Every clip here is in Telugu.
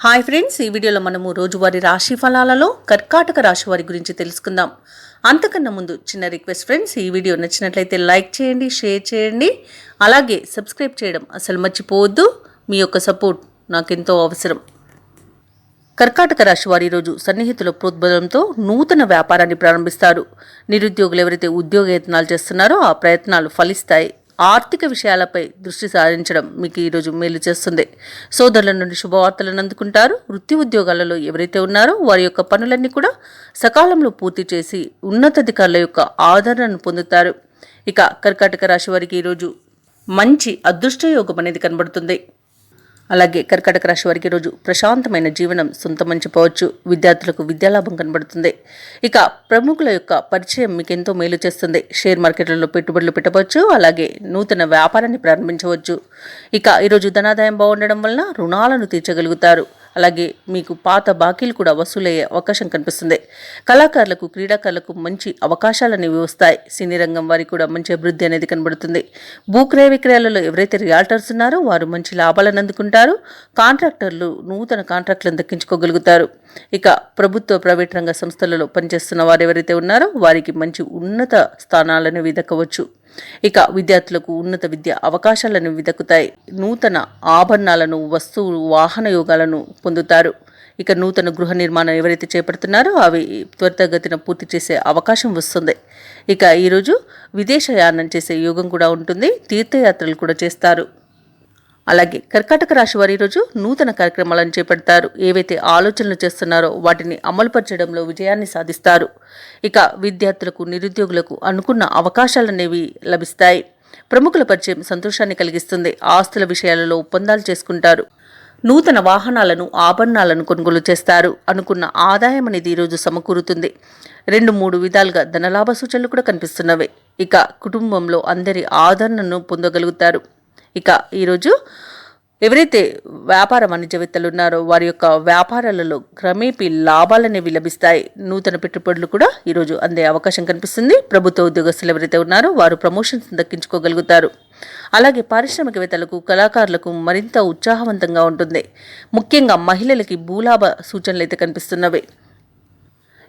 హాయ్ ఫ్రెండ్స్, ఈ వీడియోలో మనము రోజువారీ రాశి ఫలాలలో కర్కాటక రాశి వారి గురించి తెలుసుకుందాం. అంతకన్నా ముందు చిన్న రిక్వెస్ట్ ఫ్రెండ్స్, ఈ వీడియో నచ్చినట్లయితే లైక్ చేయండి, షేర్ చేయండి, అలాగే సబ్స్క్రైబ్ చేయడం అసలు మర్చిపోవద్దు. మీ యొక్క సపోర్ట్ నాకెంతో అవసరం. కర్కాటక రాశి వారి రోజు సన్నిహితుల ప్రోద్బలంతో నూతన వ్యాపారాన్ని ప్రారంభిస్తారు. నిరుద్యోగులు ఎవరైతే ఉద్యోగయత్నాలు చేస్తున్నారో ఆ ప్రయత్నాలు ఫలిస్తాయి. ఆర్థిక విషయాలపై దృష్టి సారించడం మీకు ఈరోజు మేలు చేస్తుంది. సోదరుల నుండి శుభవార్తలను అందుకుంటారు. వృత్తి ఉద్యోగాలలో ఎవరైతే ఉన్నారో వారి యొక్క పనులన్నీ కూడా సకాలంలో పూర్తి చేసి ఉన్నతాధికారుల యొక్క ఆదరణను పొందుతారు. ఇక కర్కాటక రాశి వారికి ఈరోజు మంచి అదృష్టయోగం అనేది కనబడుతుంది. అలాగే కర్కాటక రాశి వారికి రోజు ప్రశాంతమైన జీవనం సొంతమని చెప్పవచ్చు. విద్యార్థులకు విద్యాలాభం కనబడుతుంది. ఇక ప్రముఖుల యొక్క పరిచయం మీకు ఎంతో మేలు చేస్తుంది. షేర్ మార్కెట్లలో పెట్టుబడులు పెట్టవచ్చు, అలాగే నూతన వ్యాపారాన్ని ప్రారంభించవచ్చు. ఇక ఈరోజు ధనాదాయం బాగుండడం వలన రుణాలను తీర్చగలుగుతారు. అలాగే మీకు పాత బాకీలు కూడా వసూలయ్యే అవకాశం కనిపిస్తుంది. కళాకారులకు, క్రీడాకారులకు మంచి అవకాశాలనేవి వస్తాయి. సినీ రంగం వారికి కూడా మంచి అభివృద్ధి అనేది కనబడుతుంది. భూక్రయ విక్రయాలలో ఎవరైతే రియాల్టర్స్ ఉన్నారో వారు మంచి లాభాలను అందుకుంటారు. కాంట్రాక్టర్లు నూతన కాంట్రాక్టులను దక్కించుకోగలుగుతారు. ఇక ప్రభుత్వ, ప్రైవేట్ రంగ సంస్థలలో పనిచేస్తున్న వారు ఎవరైతే ఉన్నారో వారికి మంచి ఉన్నత స్థానాలను దక్కవచ్చు. ఇక విద్యార్థులకు ఉన్నత విద్య అవకాశాలను దక్కుతాయి. నూతన ఆభరణాలను, వస్తువులు, వాహన యోగాలను పొందుతారు. ఇక నూతన గృహ నిర్మాణం ఎవరైతే చేపడుతున్నారో అవి త్వరితగతిన పూర్తి చేసే అవకాశం వస్తుంది. ఇక ఈరోజు విదేశయానం చేసే యోగం కూడా ఉంటుంది. తీర్థయాత్రలు కూడా చేస్తారు. అలాగే కర్కాటక రాశి వారి ఈరోజు నూతన కార్యక్రమాలను చేపడతారు. ఏవైతే ఆలోచనలు చేస్తున్నారో వాటిని అమలుపరచడంలో విజయాన్ని సాధిస్తారు. ఇక విద్యార్థులకు, నిరుద్యోగులకు అనుకున్న అవకాశాలనేవి లభిస్తాయి. ప్రముఖుల పరిచయం సంతోషాన్ని కలిగిస్తుంది. ఆస్తుల విషయాలలో ఒప్పందాలు చేసుకుంటారు. నూతన వాహనాలను, ఆభరణాలను కొనుగోలు చేస్తారు. అనుకున్న ఆదాయం అనేది ఈరోజు సమకూరుతుంది. 2-3 విధాలుగా ధనలాభ సూచనలు కూడా కనిపిస్తున్నవి. ఇక కుటుంబంలో అందరి ఆదరణను పొందగలుగుతారు. ఇక ఈరోజు ఎవరైతే వ్యాపార వాణిజ్యవేత్తలు ఉన్నారో వారి యొక్క వ్యాపారాలలో క్రమేపీ లాభాలనేవి లభిస్తాయి. నూతన పెట్టుబడులు కూడా ఈరోజు అందే అవకాశం కనిపిస్తుంది. ప్రభుత్వ ఉద్యోగస్తులు ఎవరైతే ఉన్నారో వారు ప్రమోషన్స్ దక్కించుకోగలుగుతారు. అలాగే పారిశ్రామికవేత్తలకు, కళాకారులకు మరింత ఉత్సాహవంతంగా ఉంటుంది. ముఖ్యంగా మహిళలకి భూలాభ సూచనలు అయితే కనిపిస్తున్నవి.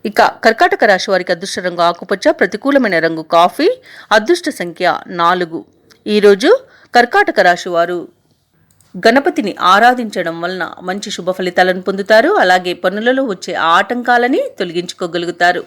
ఇక కర్కాటక రాశి వారికి అదృష్ట రంగు ఆకుపచ్చ, ప్రతికూలమైన రంగు కాఫీ, అదృష్ట సంఖ్య 4. ఈరోజు కర్కాటక రాశి వారు గణపతిని ఆరాధించడం వలన మంచి శుభ ఫలితాలను పొందుతారు. అలాగే పనులలో వచ్చే ఆటంకాలని తొలగించుకోగలుగుతారు.